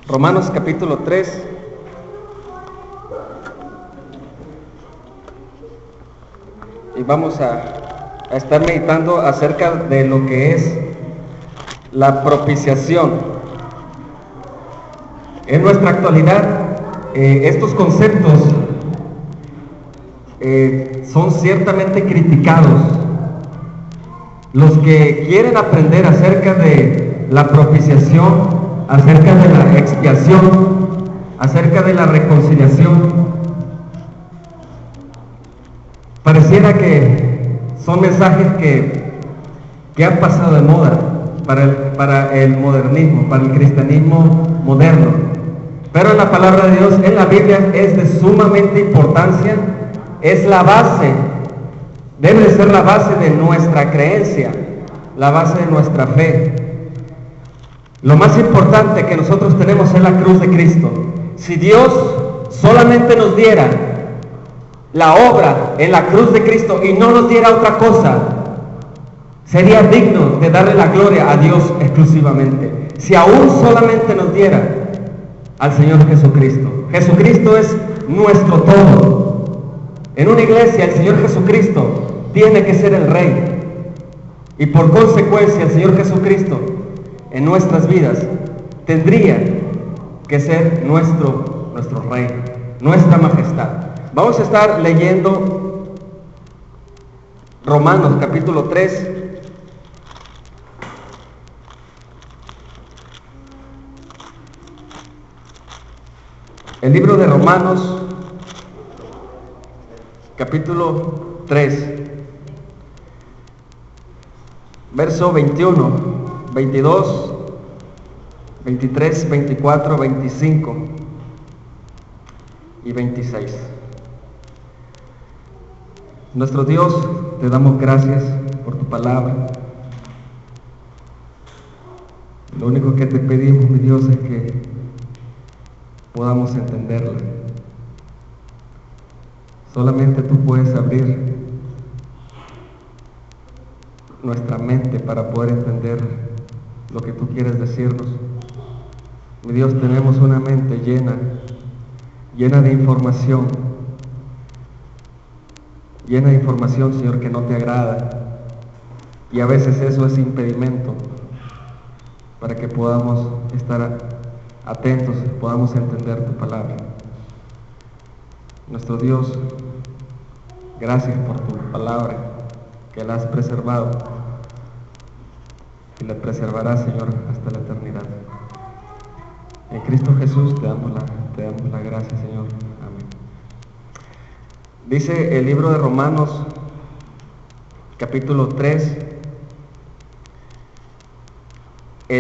Romanos capítulo 3. Y vamos a estar meditando acerca de lo que es la propiciación. En nuestra actualidad, estos conceptos son ciertamente criticados. Los que quieren aprender acerca de la propiciación, acerca de la expiación, acerca de la reconciliación, pareciera que son mensajes que han pasado de moda para el modernismo, para el cristianismo moderno. Pero en la palabra de Dios, en la Biblia, es de sumamente importancia, es la base, debe de ser la base de nuestra creencia, la base de nuestra fe. Lo más importante que nosotros tenemos es la cruz de Cristo. Si Dios solamente nos diera la obra en la cruz de Cristo y no nos diera otra cosa, sería digno de darle la gloria a Dios exclusivamente. Si aún solamente nos diera al Señor Jesucristo. Jesucristo es nuestro todo. En una iglesia el Señor Jesucristo tiene que ser el Rey. Y por consecuencia el Señor Jesucristo en nuestras vidas tendría que ser nuestro Rey, nuestra majestad. Vamos a estar leyendo Romanos capítulo 3. El libro de Romanos capítulo 3, verso 21, 22, 23, 24, 25 y 26. Nuestro Dios, te damos gracias por tu palabra. Lo único que te pedimos, mi Dios, es que podamos entenderla. Solamente tú puedes abrir nuestra mente para poder entender lo que tú quieres decirnos. Mi Dios, tenemos una mente llena de información, Señor, que no te agrada, y a veces eso es impedimento para que podamos estar atentos, podamos entender tu palabra. Nuestro Dios, gracias por tu palabra, que la has preservado y la preservarás, Señor, hasta la eternidad. En Cristo Jesús te damos la gracia, Señor. Amén. Dice el libro de Romanos, capítulo 3,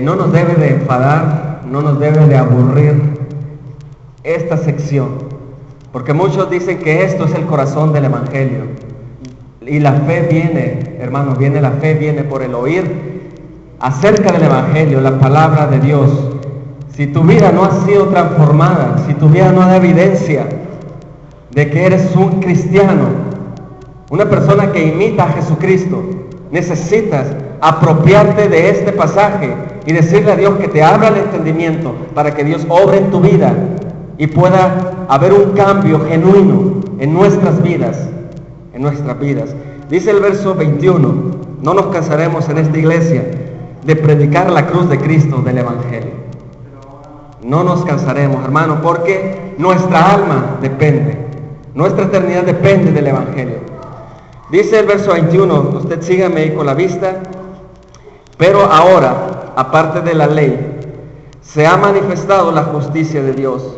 no nos debe de enfadar, no nos debe de aburrir esta sección, porque muchos dicen que esto es el corazón del Evangelio. Y la fe viene, hermanos, la fe viene por el oír acerca del Evangelio, la palabra de Dios. Si tu vida no ha sido transformada, si tu vida no da evidencia de que eres un cristiano, una persona que imita a Jesucristo, necesitas apropiarte de este pasaje y decirle a Dios que te abra el entendimiento para que Dios obre en tu vida y pueda haber un cambio genuino en nuestras vidas. Dice el verso 21, no nos cansaremos en esta iglesia de predicar la cruz de Cristo del Evangelio. No nos cansaremos, hermano, porque nuestra alma depende, nuestra eternidad depende del Evangelio. Dice el verso 21, usted sígame ahí con la vista. Pero ahora, aparte de la ley, se ha manifestado la justicia de Dios,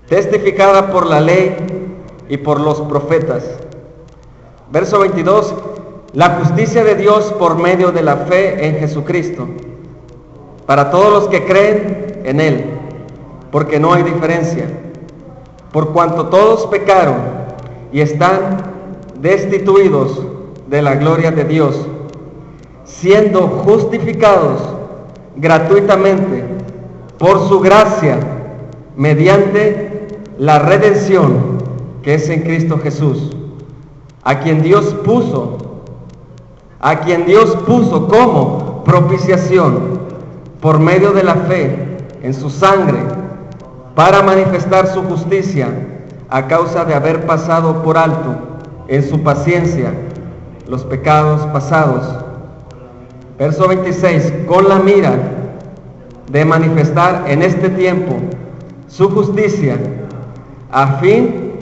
testificada por la ley y por los profetas. Verso 22, la justicia de Dios por medio de la fe en Jesucristo, para todos los que creen en Él, porque no hay diferencia, por cuanto todos pecaron y están destituidos de la gloria de Dios, siendo justificados gratuitamente por su gracia, mediante la redención que es en Cristo Jesús, a quien Dios puso como propiciación por medio de la fe en su sangre para manifestar su justicia a causa de haber pasado por alto en su paciencia los pecados pasados. Verso 26, con la mira de manifestar en este tiempo su justicia, a fin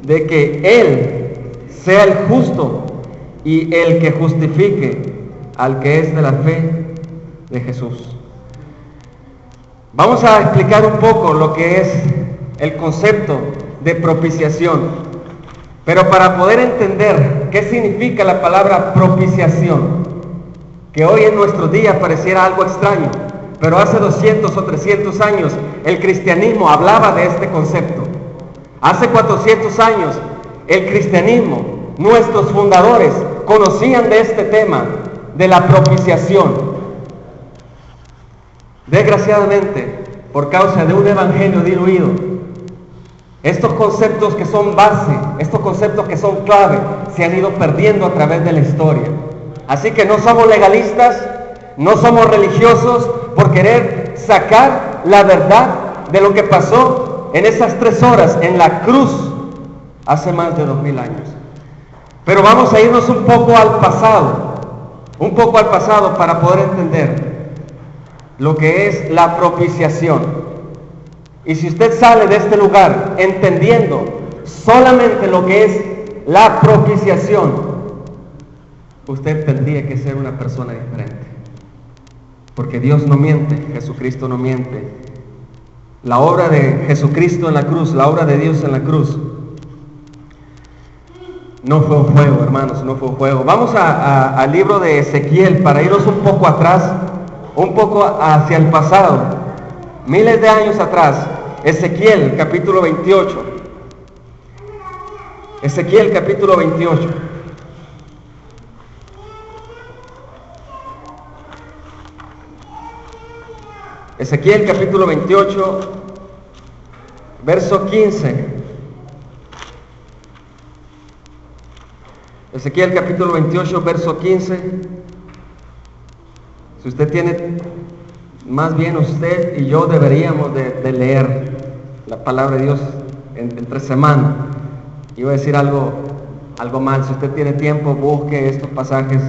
de que Él sea el justo y el que justifique al que es de la fe de Jesús. Vamos a explicar un poco lo que es el concepto de propiciación, pero para poder entender qué significa la palabra propiciación, que hoy en nuestros días pareciera algo extraño, pero hace 200 o 300 años el cristianismo hablaba de este concepto. Hace 400 años el cristianismo, nuestros fundadores, conocían de este tema, de la propiciación. Desgraciadamente, por causa de un evangelio diluido, estos conceptos que son base, estos conceptos que son clave, se han ido perdiendo a través de la historia. Así que no somos legalistas, no somos religiosos por querer sacar la verdad de lo que pasó en esas 3 horas en la cruz hace más de 2000 años. Pero vamos a irnos un poco al pasado para poder entender lo que es la propiciación. Y si usted sale de este lugar entendiendo solamente lo que es la propiciación, usted tendría que ser una persona diferente. Porque Dios no miente, Jesucristo no miente. La obra de Jesucristo en la cruz, la obra de Dios en la cruz, no fue un juego, hermanos, no fue un juego. Vamos al libro de Ezequiel para irnos un poco atrás, un poco hacia el pasado, miles de años atrás. Ezequiel capítulo 28. Ezequiel capítulo 28. Ezequiel capítulo 28, verso 15. Ezequiel capítulo 28, verso 15. Si usted tiene, más bien usted y yo deberíamos de leer la palabra de Dios entre semana. Iba a decir algo mal. Si usted tiene tiempo, busque estos pasajes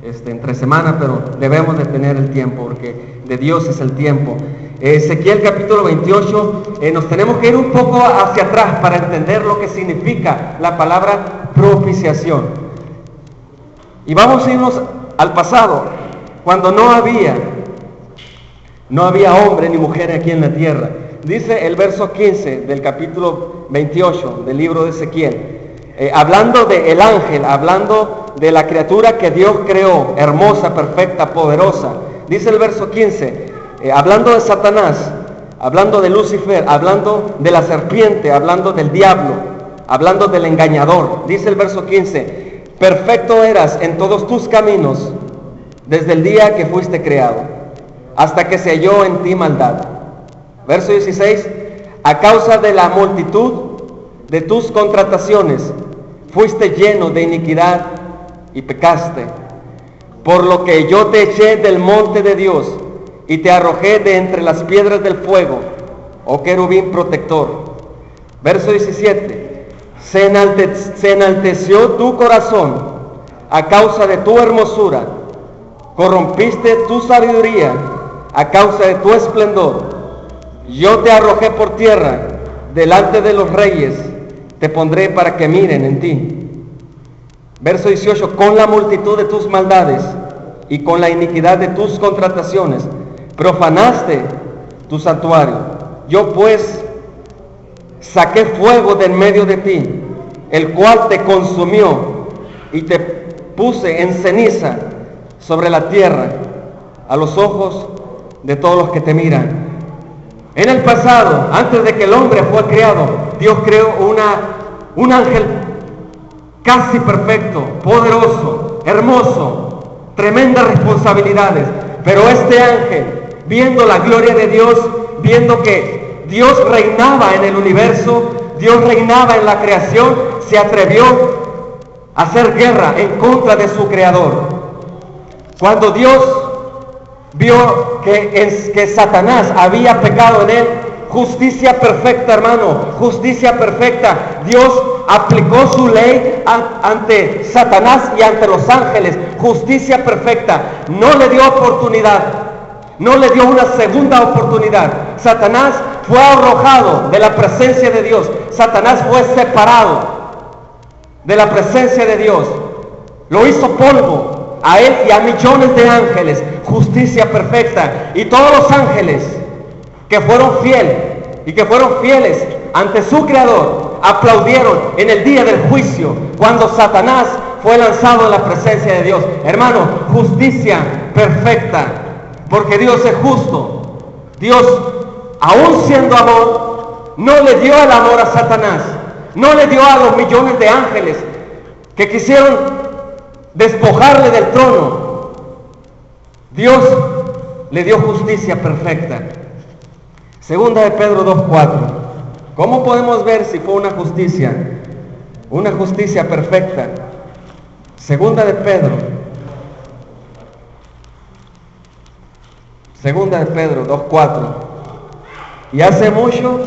entre semana, pero debemos de tener el tiempo, porque de Dios es el tiempo. Ezequiel capítulo 28, nos tenemos que ir un poco hacia atrás para entender lo que significa la palabra propiciación. Y vamos a irnos al pasado, cuando no había hombre ni mujer aquí en la tierra. Dice el verso 15 del capítulo 28 del libro de Ezequiel, hablando del ángel, hablando de la criatura que Dios creó, hermosa, perfecta, poderosa. Dice el verso 15, hablando de Satanás, hablando de Lucifer, hablando de la serpiente, hablando del diablo, hablando del engañador. Dice el verso 15, perfecto eras en todos tus caminos desde el día que fuiste creado, hasta que se halló en ti maldad. Verso 16, a causa de la multitud de tus contrataciones, fuiste lleno de iniquidad y pecaste, por lo que yo te eché del monte de Dios y te arrojé de entre las piedras del fuego, oh querubín protector. Verso 17, se enalteció tu corazón a causa de tu hermosura, corrompiste tu sabiduría a causa de tu esplendor. Yo te arrojé por tierra delante de los reyes, te pondré para que miren en ti. Verso 18, con la multitud de tus maldades y con la iniquidad de tus contrataciones, profanaste tu santuario. Yo pues saqué fuego de en medio de ti, el cual te consumió, y te puse en ceniza sobre la tierra, a los ojos de todos los que te miran. En el pasado, antes de que el hombre fue creado, Dios creó un ángel casi perfecto, poderoso, hermoso, tremendas responsabilidades. Pero este ángel, viendo la gloria de Dios, viendo que Dios reinaba en el universo, Dios reinaba en la creación, se atrevió a hacer guerra en contra de su creador. Cuando Dios vio que Satanás había pecado en él. Justicia perfecta, hermano, justicia perfecta. Dios aplicó su ley ante Satanás y ante los ángeles. Justicia perfecta. No le dio oportunidad, no le dio una segunda oportunidad. Satanás fue arrojado de la presencia de Dios. Satanás fue separado de la presencia de Dios. Lo hizo polvo a él y a millones de ángeles. Justicia perfecta. Y todos los ángeles que fueron fieles ante su Creador, aplaudieron en el día del juicio, cuando Satanás fue lanzado en la presencia de Dios. Hermano, justicia perfecta, porque Dios es justo. Dios, aún siendo amor, no le dio el amor a Satanás, no le dio a los millones de ángeles que quisieron despojarle del trono. Dios le dio justicia perfecta. Segunda de Pedro 2:4. ¿Cómo podemos ver si fue una justicia perfecta? Segunda de Pedro 2:4. Y hace mucho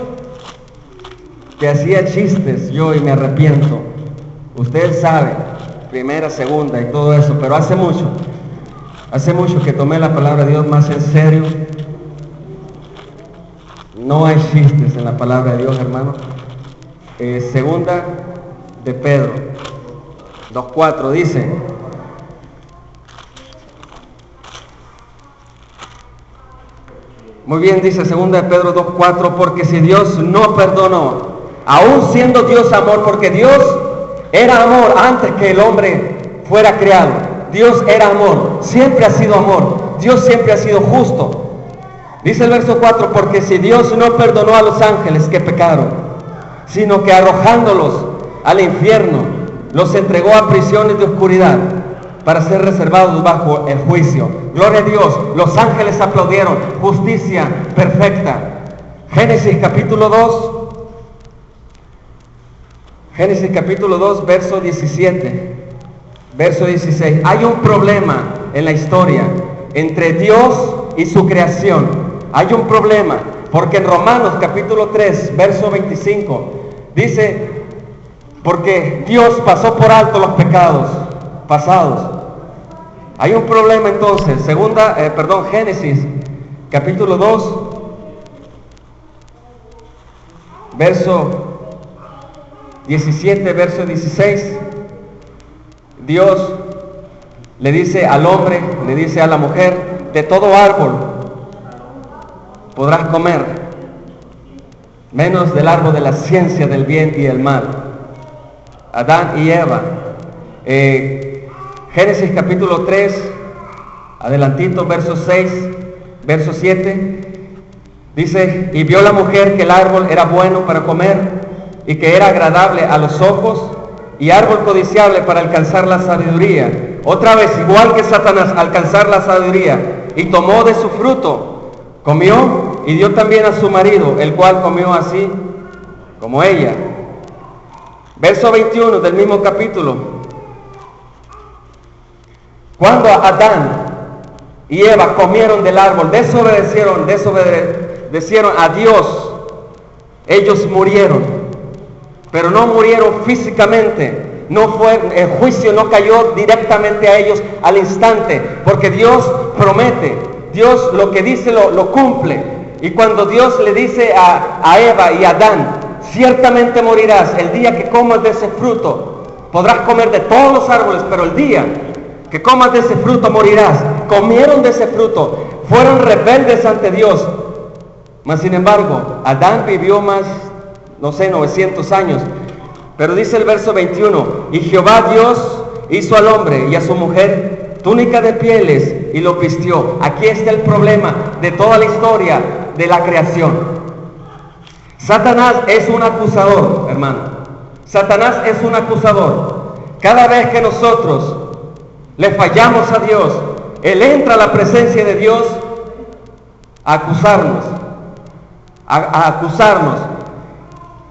que hacía chistes yo y me arrepiento. Usted sabe, primera, segunda y todo eso, pero hace mucho que tomé la palabra de Dios más en serio. No hay chistes en la palabra de Dios, hermano. Segunda de Pedro 2:4 dice: muy bien, dice segunda de Pedro 2:4, porque si Dios no perdonó, aún siendo Dios amor, porque Dios era amor antes que el hombre fuera creado. Dios era amor, siempre ha sido amor. Dios siempre ha sido justo. Dice el verso 4, porque si Dios no perdonó a los ángeles que pecaron, sino que arrojándolos al infierno, los entregó a prisiones de oscuridad para ser reservados bajo el juicio. Gloria a Dios, los ángeles aplaudieron. Justicia perfecta. Génesis capítulo 2, verso 17, verso 16. Hay un problema en la historia entre Dios y su creación. Hay un problema, porque en Romanos capítulo 3, verso 25, dice: porque Dios pasó por alto los pecados pasados. Hay un problema entonces. Génesis capítulo 2, verso 17, verso 16. Dios le dice al hombre, le dice a la mujer: de todo árbol podrás comer, menos del árbol de la ciencia del bien y el mal. Adán y Eva. Génesis capítulo 3, adelantito, verso 6, verso 7, dice: y vio la mujer que el árbol era bueno para comer, y que era agradable a los ojos, y árbol codiciable para alcanzar la sabiduría. Otra vez, igual que Satanás, alcanzar la sabiduría. Y tomó de su fruto, comió, y dio también a su marido, el cual comió así como ella. Verso 21 del mismo capítulo. Cuando Adán y Eva comieron del árbol, desobedecieron a Dios, ellos murieron, pero no murieron físicamente. El juicio no cayó directamente a ellos al instante, porque Dios promete, Dios lo que dice lo cumple. Y cuando Dios le dice a Eva y a Adán: ciertamente morirás el día que comas de ese fruto, podrás comer de todos los árboles, pero el día que comas de ese fruto morirás. Comieron de ese fruto, fueron rebeldes ante Dios, mas sin embargo Adán vivió más, 900 años. Pero dice el verso 21: y Jehová Dios hizo al hombre y a su mujer túnica de pieles y lo vistió. Aquí está el problema de toda la historia de la creación. Satanás es un acusador, hermano. Satanás es un acusador. Cada vez que nosotros le fallamos a Dios, él entra a la presencia de Dios a acusarnos, a acusarnos.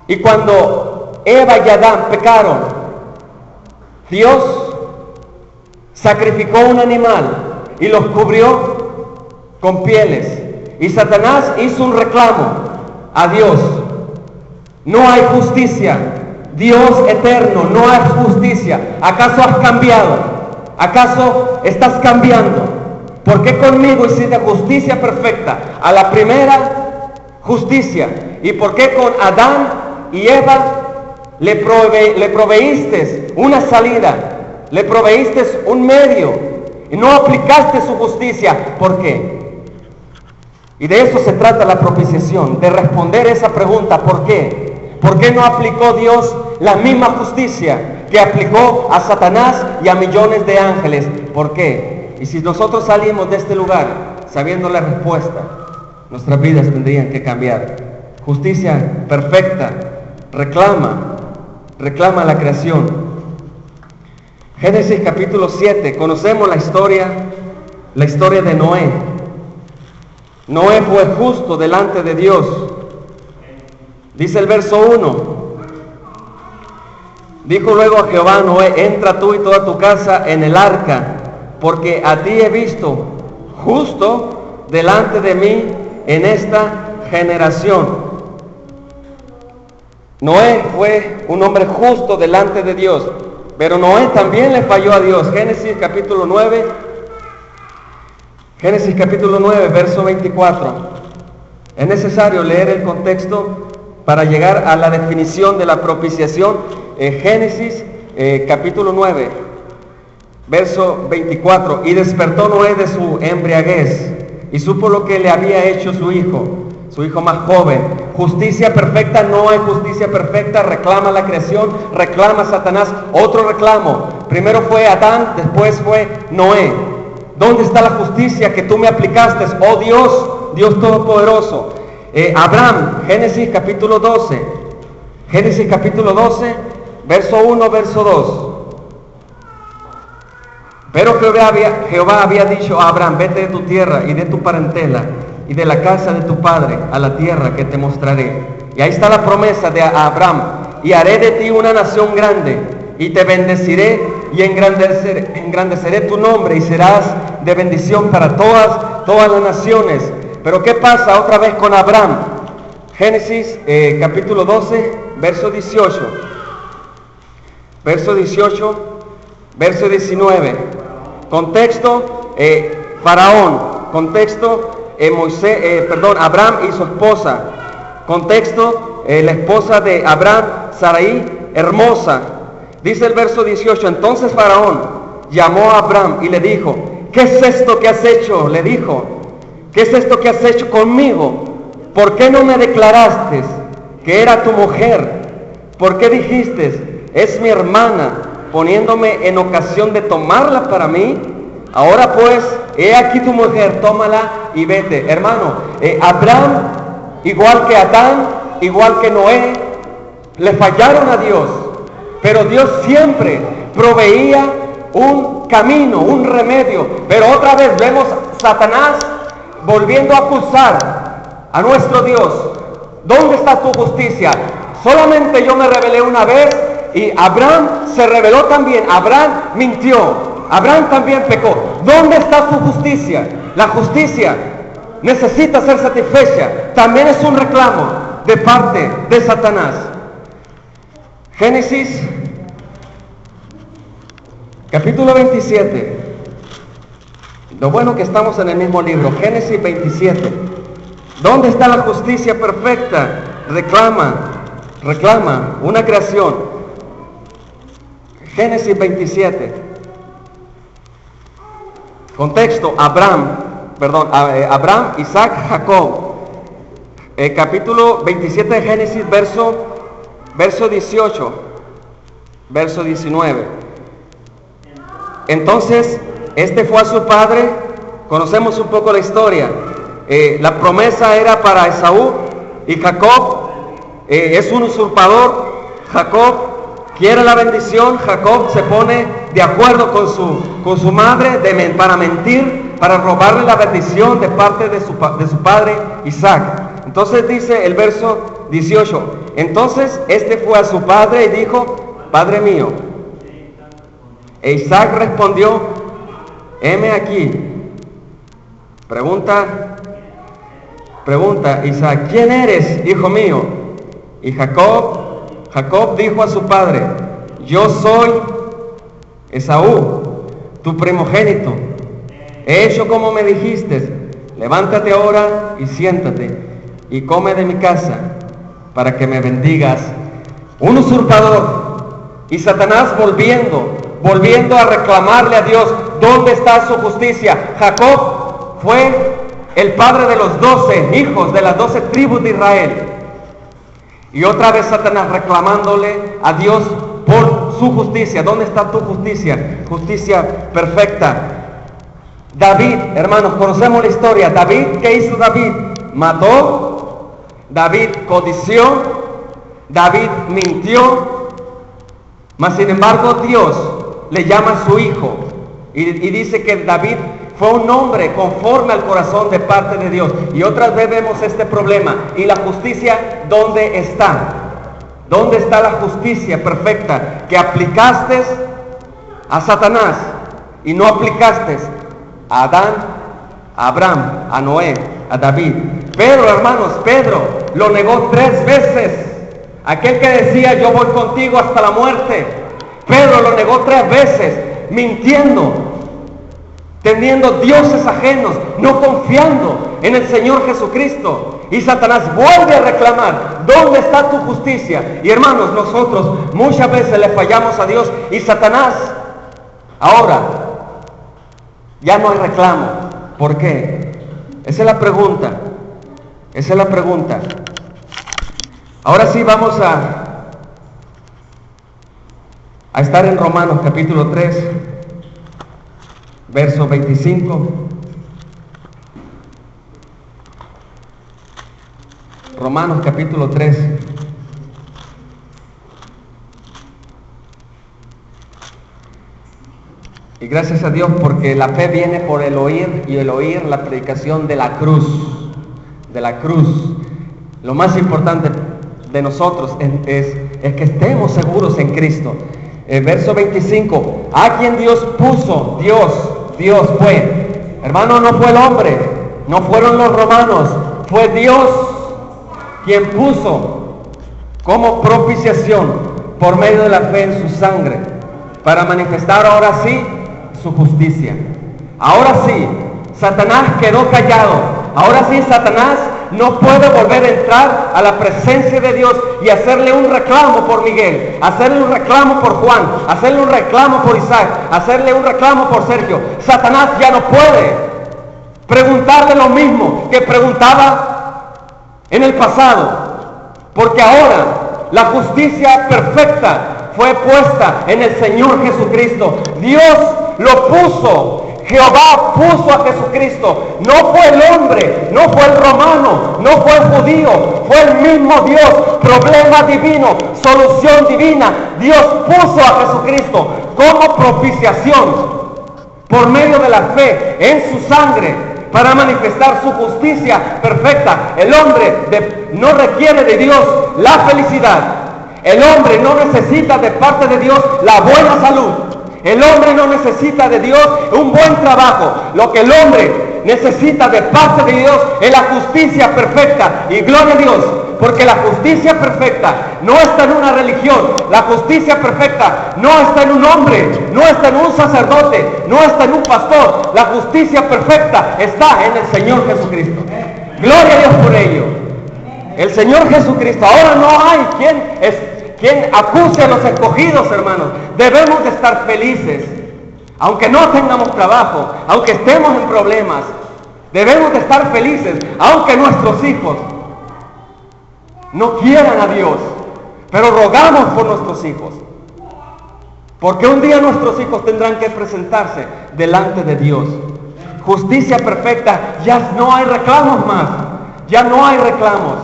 Y cuando Eva y Adán pecaron, Dios sacrificó un animal y los cubrió con pieles. Y Satanás hizo un reclamo a Dios. No hay justicia. Dios eterno, no hay justicia. ¿Acaso has cambiado? ¿Acaso estás cambiando? ¿Por qué conmigo hiciste justicia perfecta? A la primera justicia. ¿Y por qué con Adán y Eva le proveíste una salida? Le proveíste un medio y no aplicaste su justicia. ¿Por qué? Y de eso se trata la propiciación, de responder esa pregunta. ¿Por qué? ¿Por qué no aplicó Dios la misma justicia que aplicó a Satanás y a millones de ángeles? ¿Por qué? Y si nosotros salimos de este lugar sabiendo la respuesta, nuestras vidas tendrían que cambiar. Justicia perfecta, reclama la creación. Génesis capítulo 7, conocemos la historia de Noé. Noé fue justo delante de Dios. Dice el verso 1. Dijo luego a Jehová a Noé: entra tú y toda tu casa en el arca, porque a ti he visto justo delante de mí en esta generación. Noé fue un hombre justo delante de Dios, pero Noé también le falló a Dios. Génesis capítulo 9, verso 24. Es necesario leer el contexto para llegar a la definición de la propiciación. Génesis capítulo 9, verso 24. Y despertó Noé de su embriaguez y supo lo que le había hecho su hijo más joven. Justicia perfecta, no hay justicia perfecta. Reclama la creación, reclama Satanás. Otro reclamo. Primero fue Adán, después fue Noé. ¿Dónde está la justicia que tú me aplicaste, oh Dios Todopoderoso? Abraham, Génesis capítulo 12, verso 1, verso 2. Pero Jehová había dicho a Abraham: vete de tu tierra y de tu parentela y de la casa de tu padre a la tierra que te mostraré. Y ahí está la promesa de Abraham: y haré de ti una nación grande, y te bendeciré y engrandeceré tu nombre, y serás de bendición para todas las naciones. Pero ¿qué pasa otra vez con Abraham? Génesis capítulo 12, verso 18. Verso 19. Contexto, Faraón. Contexto, Abraham y su esposa. Contexto, la esposa de Abraham, Sarai, hermosa. Dice el verso 18: entonces Faraón llamó a Abraham y le dijo: ¿qué es esto que has hecho? Le dijo: ¿qué es esto que has hecho conmigo? ¿Por qué no me declaraste que era tu mujer? ¿Por qué dijiste: es mi hermana, poniéndome en ocasión de tomarla para mí? Ahora pues, he aquí tu mujer, tómala y vete. Hermano, Abraham, igual que Adán, igual que Noé, le fallaron a Dios, pero Dios siempre proveía un camino, un remedio. Pero otra vez vemos Satanás volviendo a acusar a nuestro Dios. ¿Dónde está tu justicia? Solamente yo me rebelé una vez y Abraham se rebeló también. Abraham mintió. Abraham también pecó. ¿Dónde está tu justicia? La justicia necesita ser satisfecha. También es un reclamo de parte de Satanás. Génesis capítulo 27. Lo bueno que estamos en el mismo libro. Génesis 27. ¿Dónde está la justicia perfecta? Reclama una creación. Génesis 27. Contexto: Abraham, Isaac, Jacob. Capítulo 27 de Génesis, verso 18, verso 19. Entonces, este fue a su padre. Conocemos un poco la historia. La promesa era para Esaú, y Jacob es un usurpador. Jacob quiere la bendición. Jacob se pone de acuerdo con su madre para mentir, para robarle la bendición de parte de su padre Isaac. Entonces dice el verso 18: entonces este fue a su padre y dijo: Padre mío. E Isaac respondió: heme aquí. Pregunta Isaac: ¿quién eres, hijo mío? Y Jacob dijo a su padre: yo soy Esaú, tu primogénito. He hecho como me dijiste. Levántate ahora y siéntate y come de mi casa para que me bendigas. Un usurpador. Y Satanás volviendo a reclamarle a Dios: ¿dónde está su justicia? Jacob fue el padre de los 12 hijos de las 12 tribus de Israel. Y otra vez Satanás reclamándole a Dios por su justicia. ¿Dónde está tu justicia? Justicia perfecta. David, hermanos, conocemos la historia. David, ¿qué hizo David? Mató, David codició, David mintió, mas sin embargo Dios le llama a su hijo y dice que David fue un hombre conforme al corazón de parte de Dios. Y otras veces vemos este problema. ¿Y la justicia dónde está? ¿Dónde está la justicia perfecta que aplicaste a Satanás y no aplicaste a Adán, a Abraham, a Noé, a David? Pedro, hermanos, Pedro lo negó 3 veces. Aquel que decía: yo voy contigo hasta la muerte. Pedro lo negó 3 veces, mintiendo, teniendo dioses ajenos, no confiando en el Señor Jesucristo. Y Satanás vuelve a reclamar: ¿dónde está tu justicia? Y hermanos, nosotros muchas veces le fallamos a Dios, y Satanás ahora ya no hay reclamo. ¿Por qué? Esa es la pregunta. Esa es la pregunta. Ahora sí vamos a estar en Romanos capítulo 3, verso 25. Romanos capítulo 3. Y gracias a Dios, porque la fe viene por el oír, y el oír la predicación de la cruz. De la cruz. Lo más importante de nosotros es que estemos seguros en Cristo. Verso 25. A quien Dios puso, Dios fue. Hermano, no fue el hombre, no fueron los romanos, fue Dios quien puso como propiciación por medio de la fe en su sangre, para manifestar ahora sí su justicia. Ahora sí, Satanás quedó callado. Ahora sí, Satanás no puede volver a entrar a la presencia de Dios y hacerle un reclamo por Miguel, hacerle un reclamo por Juan, hacerle un reclamo por Isaac, hacerle un reclamo por Sergio. Satanás ya no puede preguntarle lo mismo que preguntaba en el pasado, porque ahora la justicia perfecta fue puesta en el Señor Jesucristo. Dios lo puso. Jehová puso a Jesucristo. No fue el hombre, no fue el romano, no fue el judío, fue el mismo Dios. Problema divino, solución divina. Dios puso a Jesucristo como propiciación por medio de la fe en su sangre, para manifestar su justicia perfecta. El hombre no requiere de Dios la felicidad. El hombre no necesita de parte de Dios la buena salud. El hombre no necesita de Dios un buen trabajo. Lo que el hombre necesita de parte de Dios es la justicia perfecta. Y gloria a Dios, porque la justicia perfecta no está en una religión. La justicia perfecta no está en un hombre, no está en un sacerdote, no está en un pastor. La justicia perfecta está en el Señor Jesucristo. Gloria a Dios por ello. El Señor Jesucristo. Ahora no hay quien acuse a los escogidos, hermanos. Debemos de estar felices, aunque no tengamos trabajo, aunque estemos en problemas. Debemos de estar felices, aunque nuestros hijos no quieran a Dios, pero rogamos por nuestros hijos, porque un día nuestros hijos tendrán que presentarse delante de Dios. Justicia perfecta, ya no hay reclamos más, ya no hay reclamos,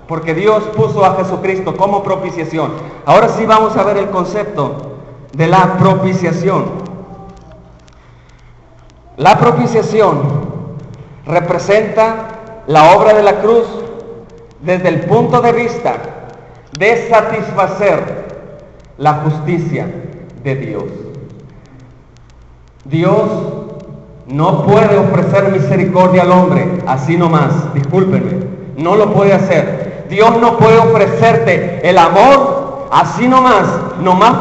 porque Dios puso a Jesucristo como propiciación. Ahora sí vamos a ver el concepto de la propiciación. La propiciación representa la obra de la cruz desde el punto de vista de satisfacer la justicia de Dios. Dios no puede ofrecer misericordia al hombre así nomás, discúlpenme, no lo puede hacer. Dios no puede ofrecerte el amor así nomás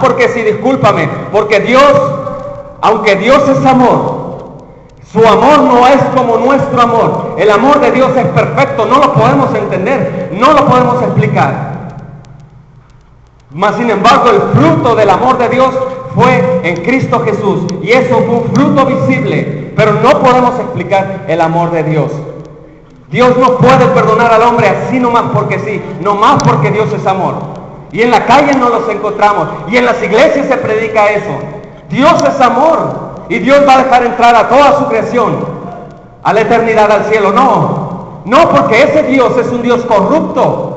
porque sí, discúlpame, porque Dios, aunque Dios es amor, su amor no es como nuestro amor. El amor de Dios es perfecto, no lo podemos entender, no lo podemos explicar. Mas sin embargo, el fruto del amor de Dios fue en Cristo Jesús, y eso fue un fruto visible, pero no podemos explicar el amor de Dios. Dios no puede perdonar al hombre así nomás porque sí, nomás porque Dios es amor. Y en la calle no los encontramos, y en las iglesias se predica eso. Dios es amor, y Dios va a dejar entrar a toda su creación a la eternidad, al cielo. No, porque ese Dios es un Dios corrupto.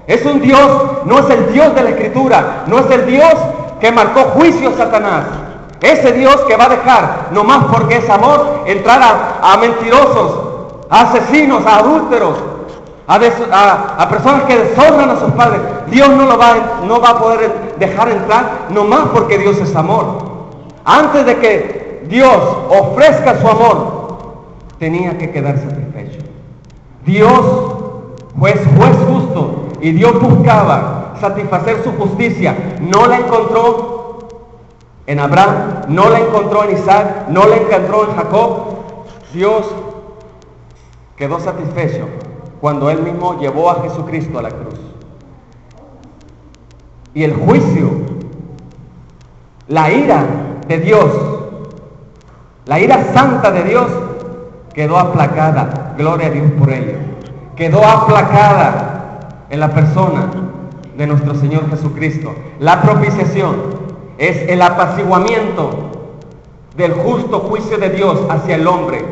Es un Dios, no es el Dios de la Escritura, no es el Dios que marcó juicio a Satanás. Ese Dios que va a dejar, nomás porque es amor, entrar a mentirosos, a asesinos, a adúlteros, a personas que deshonran a sus padres. Dios no va a poder dejar entrar, nomás porque Dios es amor. Antes de que Dios ofrezca su amor, tenía que quedar satisfecho. Dios juez justo, y Dios buscaba satisfacer su justicia. No la encontró en Abraham, no la encontró en Isaac, no la encontró en Jacob. Dios quedó satisfecho cuando Él mismo llevó a Jesucristo a la cruz. Y el juicio, la ira de Dios, la ira santa de Dios, quedó aplacada. Gloria a Dios por ello. Quedó aplacada en la persona de nuestro Señor Jesucristo. La propiciación es el apaciguamiento del justo juicio de Dios hacia el hombre,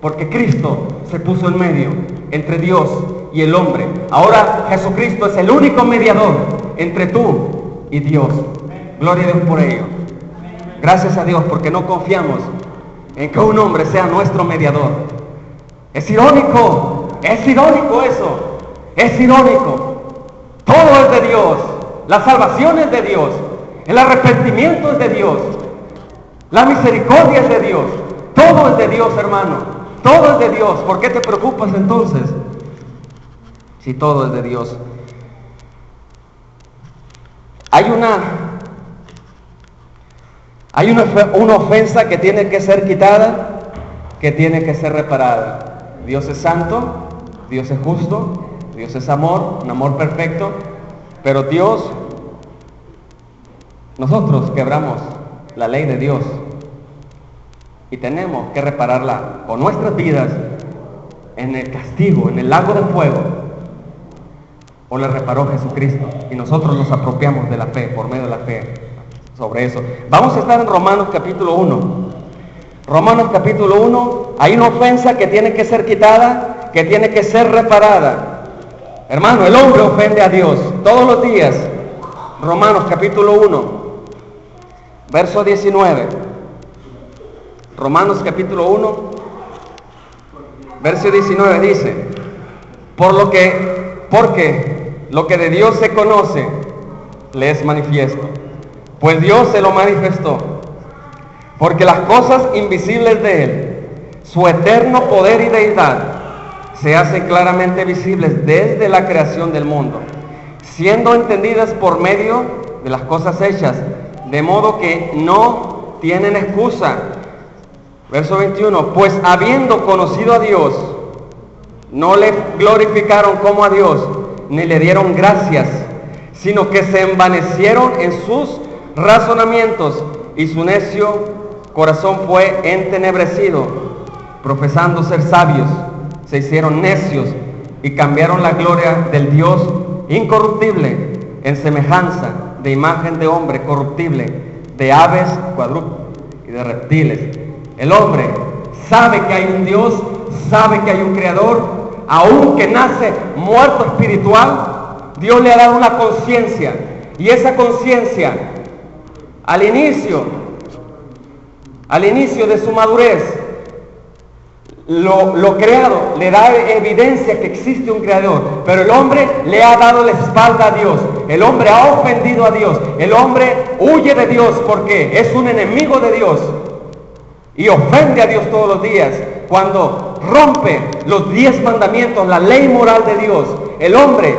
porque Cristo se puso en medio entre Dios y el hombre. Ahora Jesucristo es el único mediador entre tú y Dios. Gloria a Dios por ello. Gracias a Dios, porque no confiamos en que un hombre sea nuestro mediador. Es irónico eso. Es irónico. Todo es de Dios. La salvación es de Dios. El arrepentimiento es de Dios. La misericordia es de Dios. Todo es de Dios, hermano. Todo es de Dios. ¿Por qué te preocupas entonces? Si todo es de Dios. Hay una ofensa que tiene que ser quitada, que tiene que ser reparada. Dios es santo, Dios es justo, Dios es amor, un amor perfecto, pero nosotros quebramos la ley de Dios y tenemos que repararla con nuestras vidas en el castigo, en el lago de fuego, o la reparó Jesucristo y nosotros nos apropiamos de la fe, por medio de la fe sobre eso. Vamos a estar en Romanos capítulo 1. Romanos capítulo 1, hay una ofensa que tiene que ser quitada, que tiene que ser reparada. Hermano, el hombre ofende a Dios todos los días. Romanos capítulo 1, verso 19. Romanos capítulo 1, verso 19 dice: porque lo que de Dios se conoce, le es manifiesto, pues Dios se lo manifestó. Porque las cosas invisibles de Él, su eterno poder y deidad, se hacen claramente visibles desde la creación del mundo, siendo entendidas por medio de las cosas hechas, de modo que no tienen excusa. Verso 21, pues habiendo conocido a Dios, no le glorificaron como a Dios, ni le dieron gracias, sino que se envanecieron en sus razonamientos, y su necio corazón fue entenebrecido. Profesando ser sabios, se hicieron necios y cambiaron la gloria del Dios incorruptible en semejanza de imagen de hombre corruptible, de aves, cuadrúpedos y de reptiles. El hombre sabe que hay un Dios, sabe que hay un creador, aunque nace muerto espiritual, Dios le ha dado una conciencia, y esa conciencia al inicio de su madurez, lo creado le da evidencia que existe un creador, pero el hombre le ha dado la espalda a Dios, el hombre ha ofendido a Dios, el hombre huye de Dios porque es un enemigo de Dios. y ofende a Dios todos los días, cuando rompe los 10 mandamientos, la ley moral de Dios, el hombre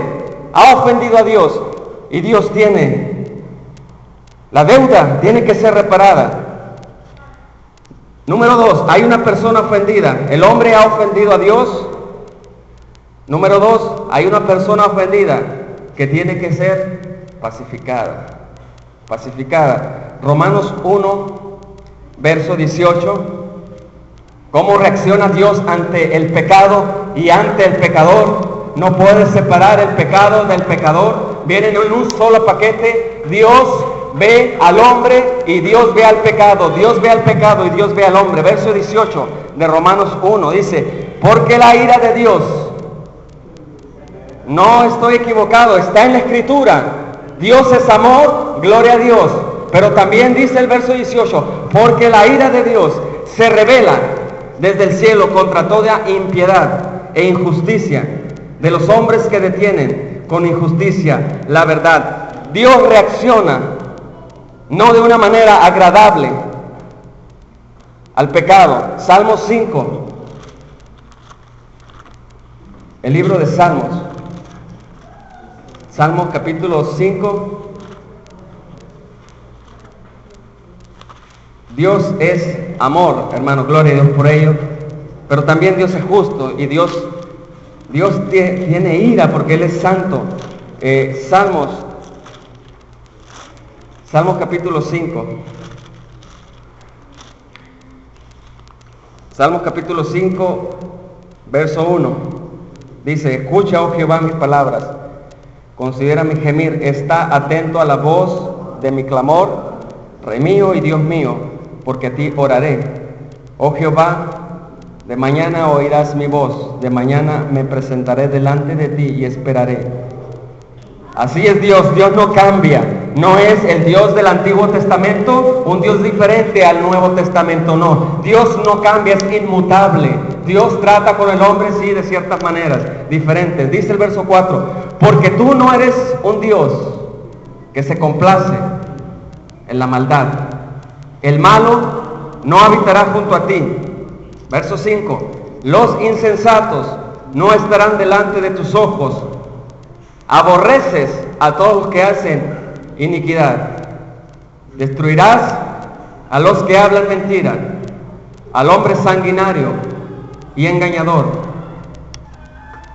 ha ofendido a Dios y Dios la deuda tiene que ser reparada. Número 2, hay una persona ofendida. El hombre ha ofendido a Dios. Número 2, hay una persona ofendida que tiene que ser pacificada. Pacificada. Romanos 1, verso 18. ¿Cómo reacciona Dios ante el pecado y ante el pecador? No puede separar el pecado del pecador. Vienen en un solo paquete. Dios ve al hombre y Dios ve al pecado. Dios ve al pecado y Dios ve al hombre. Verso 18 de Romanos 1 dice: porque la ira de Dios, no estoy equivocado, está en la Escritura. Dios es amor, gloria a Dios. Pero también dice el verso 18: porque la ira de Dios se revela desde el cielo contra toda impiedad e injusticia de los hombres que detienen con injusticia la verdad. Dios reacciona no de una manera agradable al pecado. Salmo 5, el libro de Salmos, Salmos capítulo 5. Dios es amor, hermano, gloria a Dios por ello, pero también Dios es justo y Dios tiene ira porque Él es santo. Salmos capítulo 5. Salmos capítulo 5, verso 1. Dice: escucha, oh Jehová, mis palabras, considera mi gemir, está atento a la voz de mi clamor, Rey mío y Dios mío, porque a ti oraré. Oh Jehová, de mañana oirás mi voz, de mañana me presentaré delante de ti y esperaré. Así es Dios, Dios no cambia. No es el Dios del Antiguo Testamento, un Dios diferente al Nuevo Testamento, no. Dios no cambia, es inmutable. Dios trata con el hombre, sí, de ciertas maneras diferentes. Dice el verso 4: porque tú no eres un Dios que se complace en la maldad. El malo no habitará junto a ti. Verso 5: los insensatos no estarán delante de tus ojos. Aborreces a todos los que hacen iniquidad. Destruirás a los que hablan mentira, al hombre sanguinario y engañador.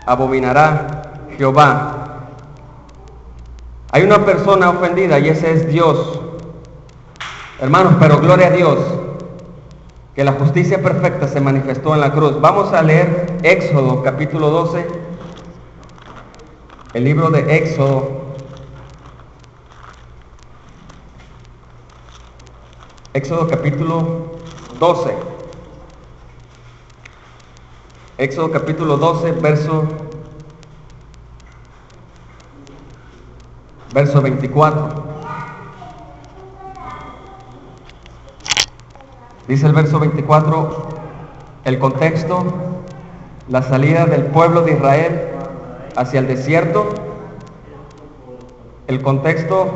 Abominará Jehová. Hay una persona ofendida y ese es Dios. Hermanos, pero gloria a Dios, que la justicia perfecta se manifestó en la cruz. Vamos a leer Éxodo capítulo 12. El libro de Éxodo, Éxodo capítulo 12. Éxodo capítulo 12, verso 24. Dice el verso 24, el contexto: la salida del pueblo de Israel hacia el desierto. El contexto: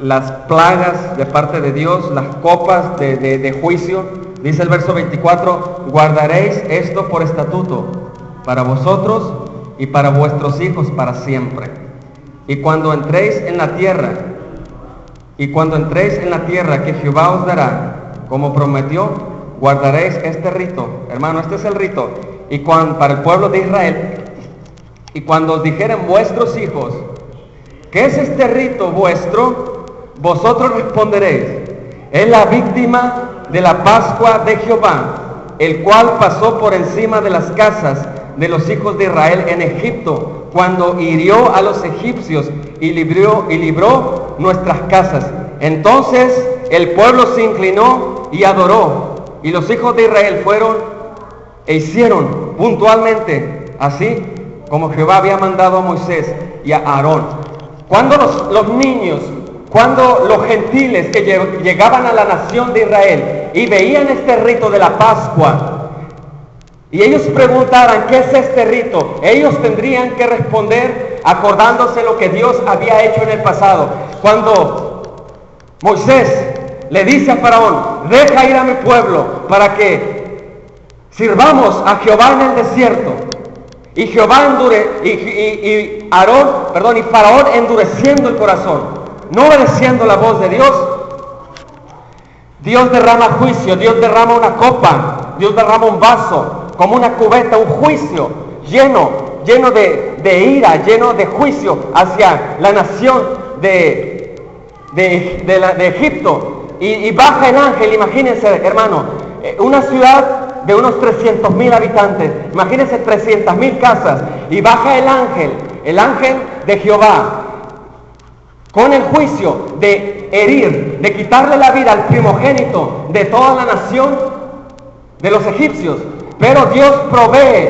las plagas de parte de Dios, las copas de juicio. Dice el verso 24: guardaréis esto por estatuto para vosotros y para vuestros hijos para siempre. Y cuando entréis en la tierra que Jehová os dará, como prometió, guardaréis este rito. Hermano, este es el rito. Y para el pueblo de Israel: y cuando os dijeren vuestros hijos, ¿qué es este rito vuestro? Vosotros responderéis: es la víctima de la Pascua de Jehová, el cual pasó por encima de las casas de los hijos de Israel en Egipto, cuando hirió a los egipcios y libró nuestras casas. Entonces el pueblo se inclinó y adoró, y los hijos de Israel fueron e hicieron puntualmente así como Jehová había mandado a Moisés y a Aarón. Cuando los niños, cuando los gentiles que llegaban a la nación de Israel y veían este rito de la Pascua, y ellos preguntaran: ¿qué es este rito?, ellos tendrían que responder acordándose lo que Dios había hecho en el pasado. Cuando Moisés le dice a Faraón: deja ir a mi pueblo para que sirvamos a Jehová en el desierto. Y Jehová y Faraón endureciendo el corazón, no obedeciendo la voz de Dios. Dios derrama juicio, Dios derrama una copa, Dios derrama un vaso, como una cubeta, un juicio lleno de ira, lleno de juicio hacia la nación de Egipto. Y baja el ángel, imagínense, hermano, una ciudad de unos 300,000 habitantes, imagínense 300,000 casas, y baja el ángel de Jehová, con el juicio de herir, de quitarle la vida al primogénito de toda la nación de los egipcios. Pero Dios provee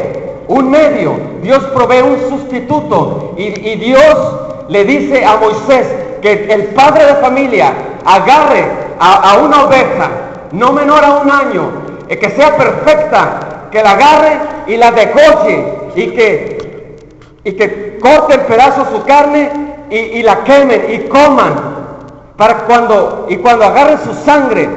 un medio, Dios provee un sustituto, y Dios le dice a Moisés que el padre de familia agarre a una oveja no menor a 1 año, que sea perfecta, que la agarre y la degolle, y que corte en pedazos su carne y la quemen y coman, para cuando agarren su sangre,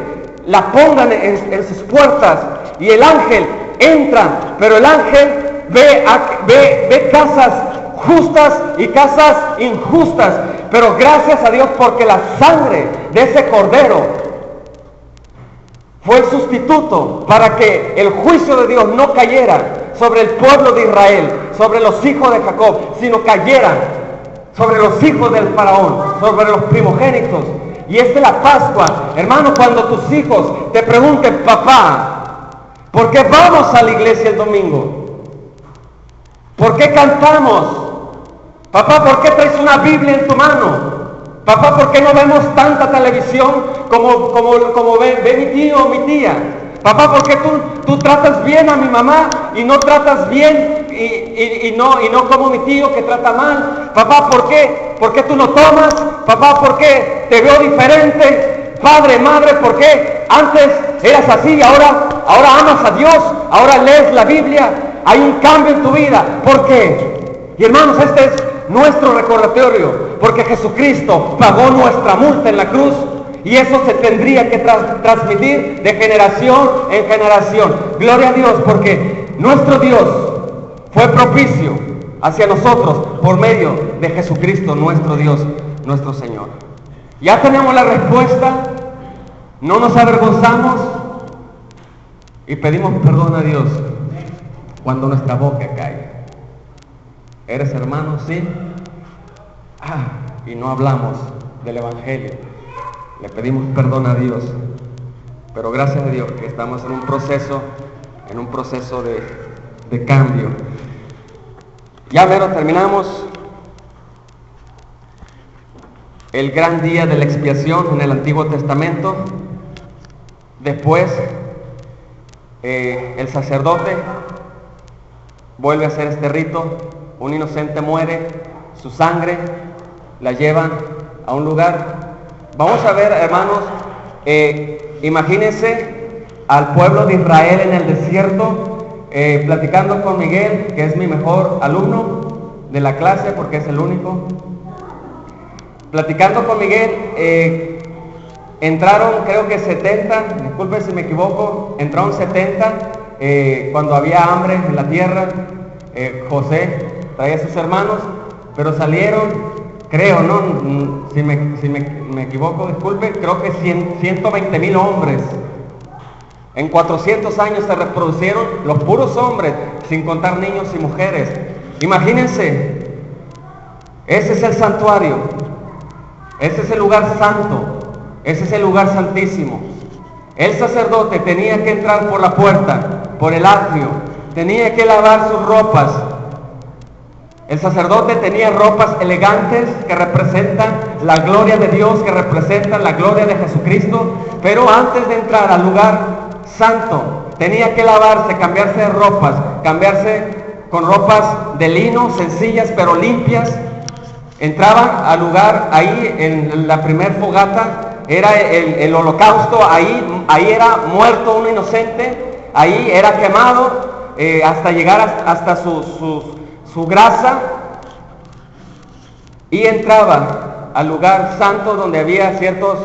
la pongan en sus puertas, y el ángel entra, pero el ángel ve casas justas y casas injustas, pero gracias a Dios, porque la sangre de ese cordero fue el sustituto para que el juicio de Dios no cayera sobre el pueblo de Israel, sobre los hijos de Jacob, sino cayera sobre los hijos del faraón, sobre los primogénitos. Y esta es la Pascua, hermano. Cuando tus hijos te pregunten: papá, ¿por qué vamos a la iglesia el domingo? ¿Por qué cantamos? Papá, ¿por qué traes una Biblia en tu mano? Papá, ¿por qué no vemos tanta televisión como ve mi tío o mi tía? Papá, ¿por qué tú tratas bien a mi mamá y no tratas bien y no como mi tío que trata mal? Papá, ¿por qué tú no tomas? Papá, ¿por qué te veo diferente? Padre, madre, ¿por qué antes eras así y ahora amas a Dios? Ahora lees la Biblia. Hay un cambio en tu vida. ¿Por qué? Y hermanos, este es nuestro recordatorio, porque Jesucristo pagó nuestra multa en la cruz, y eso se tendría que transmitir de generación en generación. Gloria a Dios, porque nuestro Dios fue propicio hacia nosotros por medio de Jesucristo, nuestro Dios, nuestro Señor. Ya tenemos la respuesta, no nos avergonzamos y pedimos perdón a Dios cuando nuestra boca cae. ¿Eres hermano? Sí. Y no hablamos del Evangelio. Le pedimos perdón a Dios. Pero gracias a Dios que estamos en un proceso de cambio. Ya mero terminamos el gran día de la expiación en el Antiguo Testamento. Después el sacerdote vuelve a hacer este rito. Un inocente muere, su sangre la llevan a un lugar. Vamos a ver, hermanos, imagínense al pueblo de Israel en el desierto, platicando con Miguel, que es mi mejor alumno de la clase porque es el único. Platicando con Miguel, entraron creo que 70, disculpe si me equivoco, entraron 70 cuando había hambre en la tierra. José traía a sus hermanos, pero salieron, creo, ¿no? Si me equivoco, disculpe, creo que 120,000 hombres. En 400 años se reproducieron los puros hombres, sin contar niños y mujeres. Imagínense, ese es el santuario, ese es el lugar santo, ese es el lugar santísimo. El sacerdote tenía que entrar por la puerta, por el atrio, tenía que lavar sus ropas. El sacerdote tenía ropas elegantes que representan la gloria de Dios, que representan la gloria de Jesucristo, pero antes de entrar al lugar santo tenía que lavarse, cambiarse de ropas, cambiarse con ropas de lino, sencillas pero limpias. Entraban al lugar, ahí en la primer fogata era el holocausto, ahí era muerto un inocente, ahí era quemado hasta llegar hasta su grasa, y entraba al lugar santo donde había ciertos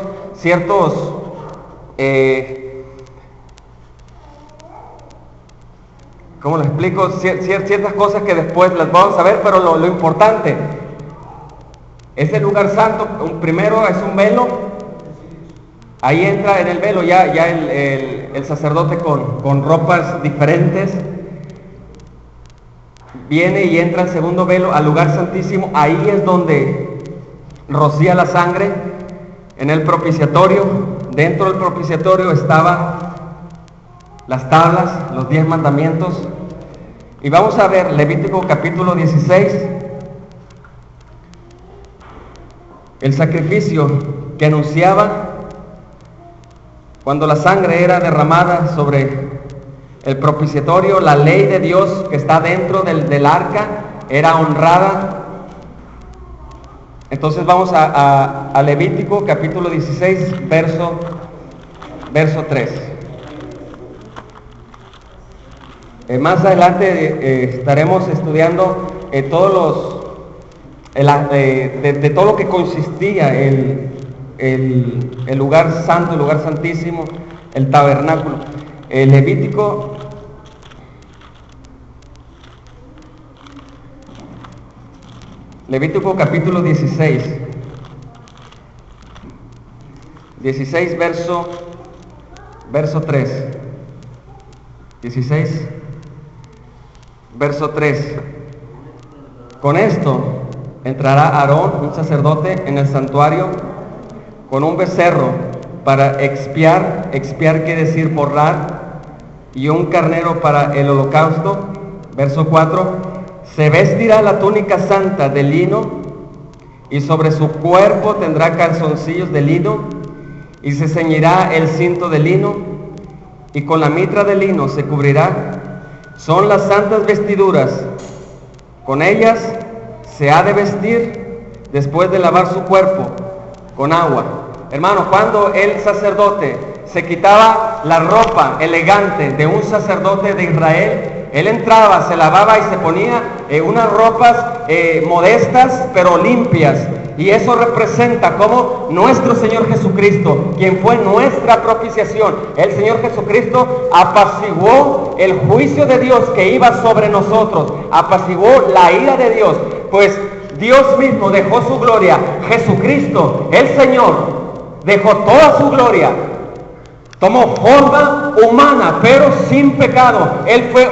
¿cómo lo explico? Ciertas cosas que después las vamos a ver, pero lo importante, ese lugar santo, primero es un velo, ahí entra en el velo ya el sacerdote con ropas diferentes, viene y entra el segundo velo al lugar santísimo, ahí es donde rocía la sangre en el propiciatorio. Dentro del propiciatorio estaban las tablas, los 10 mandamientos, y vamos a ver Levítico capítulo 16, el sacrificio que anunciaba cuando la sangre era derramada sobre el propiciatorio. La ley de Dios que está dentro del arca era honrada. Entonces vamos a Levítico capítulo 16, verso 3. Más adelante estaremos estudiando de todo lo que consistía el lugar santo, el lugar santísimo, el tabernáculo. Levítico capítulo 16, verso 3. 16, verso 3. Con esto entrará Aarón, un sacerdote, en el santuario con un becerro para expiar quiere decir borrar, y un carnero para el holocausto. Verso 4. Se vestirá la túnica santa de lino, y sobre su cuerpo tendrá calzoncillos de lino, y se ceñirá el cinto de lino, y con la mitra de lino se cubrirá. Son las santas vestiduras, con ellas se ha de vestir después de lavar su cuerpo con agua. Hermano, cuando el sacerdote se quitaba la ropa elegante de un sacerdote de Israel, él entraba, se lavaba y se ponía unas ropas modestas pero limpias, y eso representa como nuestro Señor Jesucristo, quien fue nuestra propiciación, el Señor Jesucristo apaciguó el juicio de Dios que iba sobre nosotros, apaciguó la ira de Dios, pues Dios mismo dejó su gloria. Jesucristo, el Señor, dejó toda su gloria, tomó forma humana, pero sin pecado. Él fue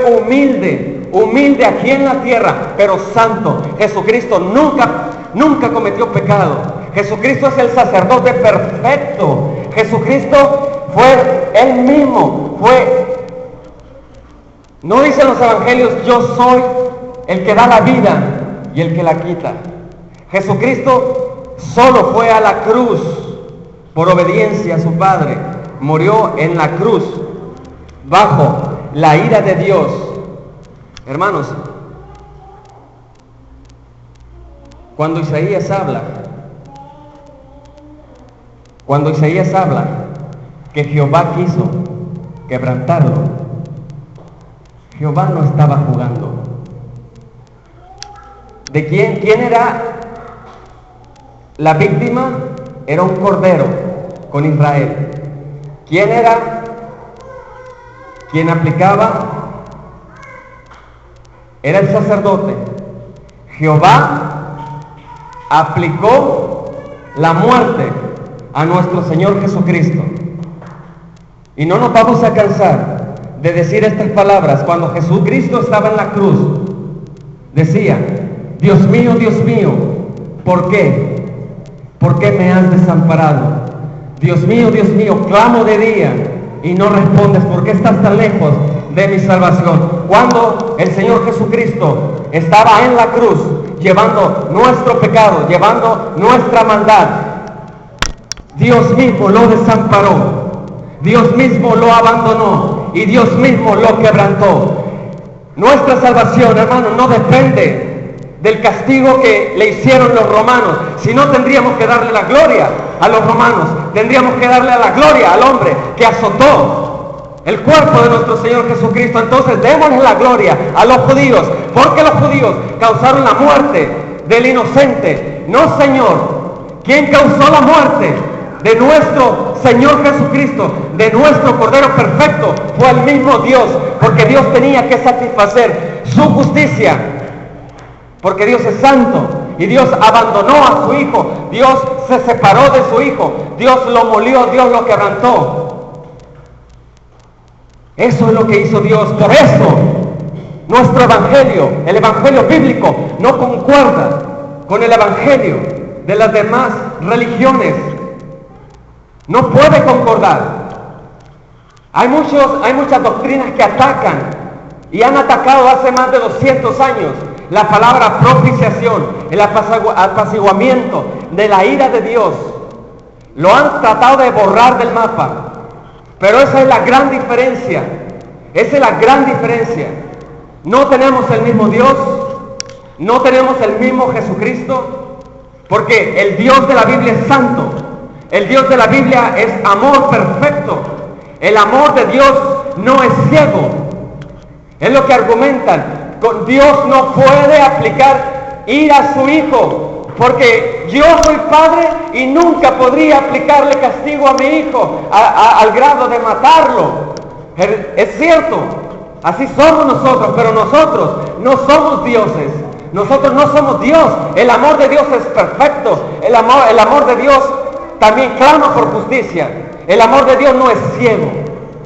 humilde aquí en la tierra, pero santo. Jesucristo nunca cometió pecado. Jesucristo es el sacerdote perfecto. Jesucristo fue Él mismo. No dicen los evangelios, yo soy el que da la vida y el que la quita. Jesucristo solo fue a la cruz por obediencia a su Padre. Murió en la cruz bajo la ira de Dios. Hermanos, cuando Isaías habla que Jehová quiso quebrantarlo, Jehová no estaba jugando. ¿De quién era la víctima? Era un cordero con Israel. ¿Quién era quien aplicaba? Era el sacerdote. Jehová aplicó la muerte a nuestro Señor Jesucristo. Y no nos vamos a cansar de decir estas palabras. Cuando Jesucristo estaba en la cruz, decía: Dios mío, ¿por qué? ¿Por qué me has desamparado? Dios mío, clamo de día y no respondes. ¿Por qué estás tan lejos de mi salvación? Cuando el Señor Jesucristo estaba en la cruz, llevando nuestro pecado, llevando nuestra maldad, Dios mismo lo desamparó, Dios mismo lo abandonó y Dios mismo lo quebrantó. Nuestra salvación, hermano, no depende del castigo que le hicieron los romanos. Si no, tendríamos que darle la gloria a los romanos, tendríamos que darle la gloria al hombre que azotó el cuerpo de nuestro Señor Jesucristo. Entonces démosle la gloria a los judíos, porque los judíos causaron la muerte del inocente. No, Señor, ¿quién causó la muerte? de nuestro Señor Jesucristo, de nuestro Cordero perfecto, fue el mismo Dios, porque Dios tenía que satisfacer su justicia, porque Dios es santo, y Dios abandonó a su Hijo, Dios se separó de su Hijo, Dios lo molió, Dios lo quebrantó. Eso es lo que hizo Dios. Por eso nuestro evangelio, el evangelio bíblico, no concuerda con el evangelio de las demás religiones. No puede concordar. Hay muchas doctrinas que atacan y han atacado hace más de 200 años la palabra propiciación, el apaciguamiento de la ira de Dios. Lo han tratado de borrar del mapa. Pero esa es la gran diferencia. Esa es la gran diferencia. No tenemos el mismo Dios, no tenemos el mismo Jesucristo, porque el Dios de la Biblia es santo. El Dios de la Biblia es amor perfecto. El amor de Dios no es ciego. Es lo que argumentan. Dios no puede aplicar ira a su Hijo, porque yo soy padre y nunca podría aplicarle castigo a mi hijo al grado de matarlo. Es cierto, así somos nosotros, pero nosotros no somos dioses. Nosotros no somos Dios. El amor de Dios es perfecto. El amor de Dios también clama por justicia. El amor de Dios no es ciego.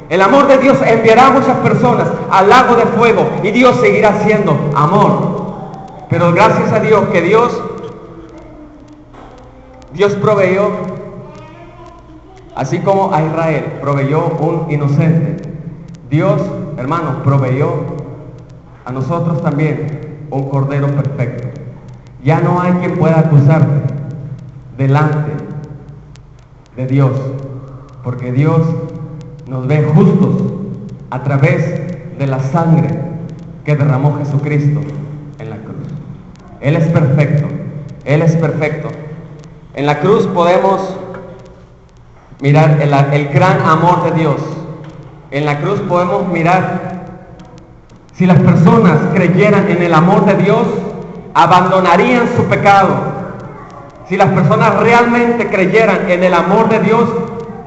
El amor de Dios enviará a muchas personas al lago de fuego y Dios seguirá siendo amor. Pero gracias a Dios que Dios proveyó, así como a Israel proveyó un inocente, Dios, hermanos, proveyó a nosotros también un Cordero perfecto. Ya no hay quien pueda acusarte delante de Dios, porque Dios nos ve justos a través de la sangre que derramó Jesucristo en la cruz. Él es perfecto, Él es perfecto. En la cruz podemos mirar el gran amor de Dios. En la cruz podemos mirar, si las personas creyeran en el amor de Dios, abandonarían su pecado. Si las personas realmente creyeran en el amor de Dios,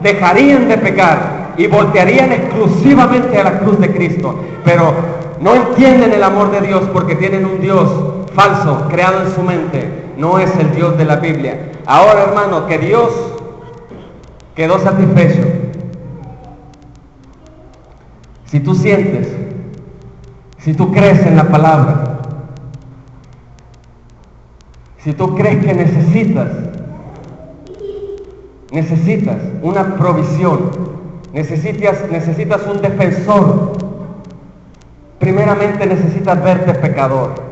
dejarían de pecar y voltearían exclusivamente a la cruz de Cristo. Pero no entienden el amor de Dios porque tienen un Dios falso creado en su mente. No es el Dios de la Biblia. Ahora, hermano, que Dios quedó satisfecho. Si tú sientes, si tú crees en la palabra, si tú crees que necesitas una provisión, necesitas un defensor, primeramente necesitas verte pecador.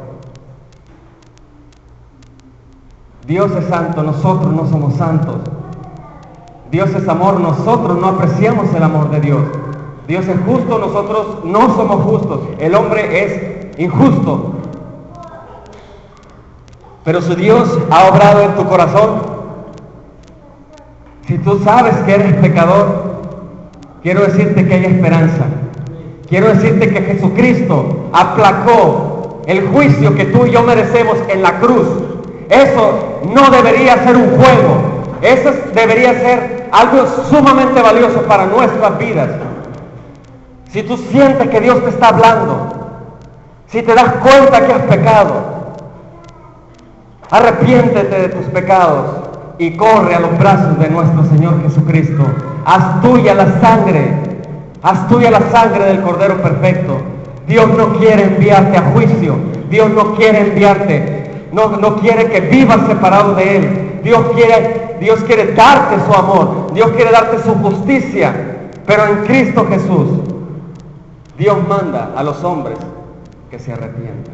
Dios es santo, nosotros no somos santos. Dios es amor, nosotros no apreciamos el amor de Dios. Dios es justo, nosotros no somos justos. El hombre es injusto. Pero si Dios ha obrado en tu corazón, si tú sabes que eres pecador, quiero decirte que hay esperanza. Quiero decirte que Jesucristo aplacó el juicio que tú y yo merecemos en la cruz. Eso no debería ser un juego. Eso debería ser algo sumamente valioso para nuestras vidas. Si tú sientes que Dios te está hablando, si te das cuenta que has pecado, arrepiéntete de tus pecados y corre a los brazos de nuestro Señor Jesucristo. Haz tuya la sangre del Cordero perfecto. Dios no quiere enviarte a juicio. Dios no quiere enviarte, no quiere que vivas separado de Él. Dios quiere darte su amor. Dios quiere darte su justicia. Pero en Cristo Jesús, Dios manda a los hombres que se arrepientan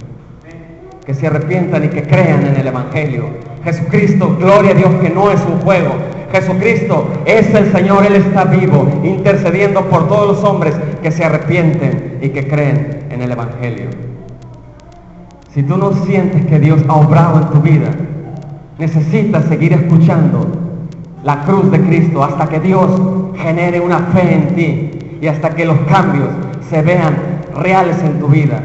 y que crean en el Evangelio. Jesucristo, gloria a Dios, que no es un juego. Jesucristo es el Señor, Él está vivo, intercediendo por todos los hombres que se arrepienten y que creen en el Evangelio. Si tú no sientes que Dios ha obrado en tu vida, necesitas seguir escuchando la cruz de Cristo hasta que Dios genere una fe en ti y hasta que los cambios se vean reales en tu vida.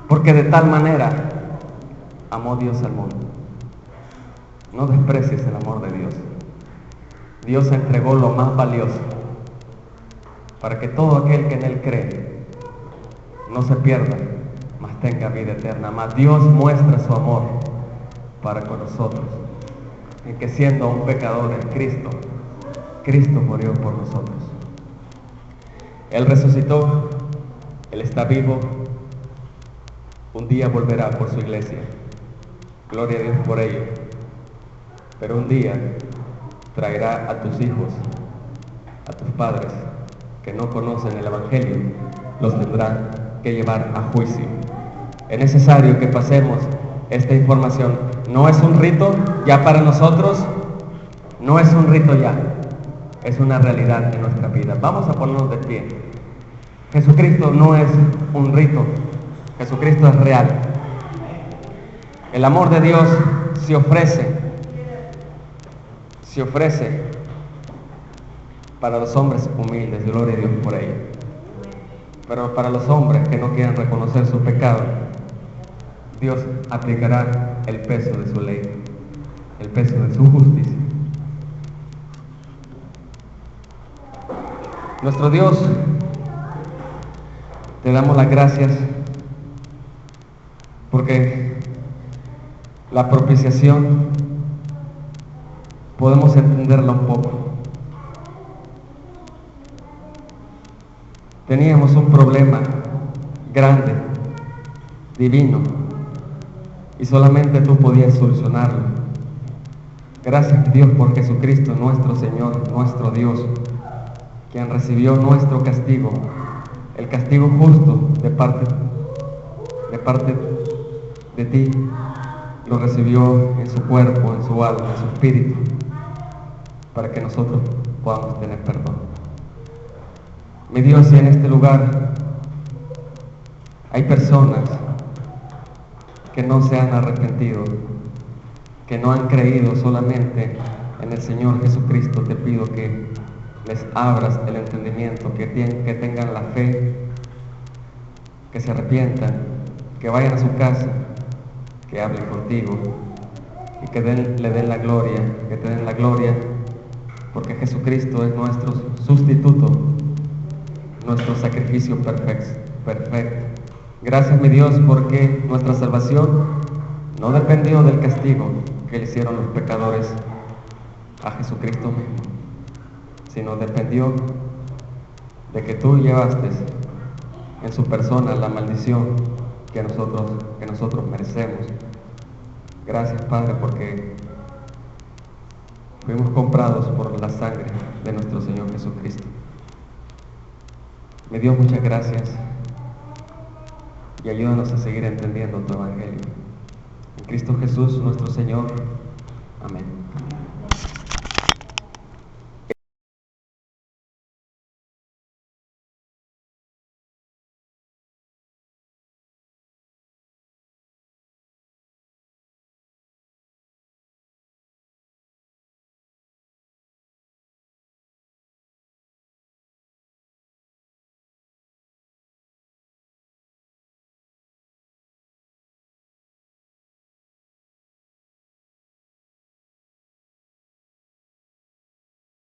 Porque de tal manera amó Dios al mundo. No desprecies el amor de Dios. Dios entregó lo más valioso para que todo aquel que en Él cree no se pierda, mas tenga vida eterna. Mas Dios muestra su amor para con nosotros, en que siendo aún pecadores, Cristo murió por nosotros. Él resucitó, Él está vivo, un día volverá por su iglesia. Gloria a Dios por ello. Pero un día traerá a tus hijos, a tus padres que no conocen el Evangelio, los tendrá que llevar a juicio. Es necesario que pasemos esta información. No es un rito ya para nosotros, no es un rito ya, es una realidad en nuestra vida. Vamos a ponernos de pie. Jesucristo no es un rito, Jesucristo es real. El amor de Dios se ofrece para los hombres humildes, gloria a Dios por ello. Pero para los hombres que no quieran reconocer su pecado, Dios aplicará el peso de su ley, el peso de su justicia. Nuestro Dios, te damos las gracias porque la propiciación podemos entenderla un poco. Teníamos un problema grande, divino, y solamente tú podías solucionarlo. Gracias Dios por Jesucristo, nuestro Señor, nuestro Dios, quien recibió nuestro castigo, el castigo justo de parte de ti, lo recibió en su cuerpo, en su alma, en su espíritu, para que nosotros podamos tener perdón. Mi Dios, si en este lugar hay personas que no se han arrepentido, que no han creído solamente en el Señor Jesucristo, te pido que les abras el entendimiento, que tengan la fe, que se arrepientan, que vayan a su casa, que hablen contigo y que le den la gloria, que te den la gloria, porque Jesucristo es nuestro sustituto, nuestro sacrificio perfecto. Gracias, mi Dios, porque nuestra salvación no dependió del castigo que le hicieron los pecadores a Jesucristo mismo, sino dependió de que tú llevaste en su persona la maldición que nosotros merecemos. Gracias, Padre, porque fuimos comprados por la sangre de nuestro Señor Jesucristo. Mi Dios, muchas gracias y ayúdanos a seguir entendiendo tu Evangelio. En Cristo Jesús, nuestro Señor. Amén.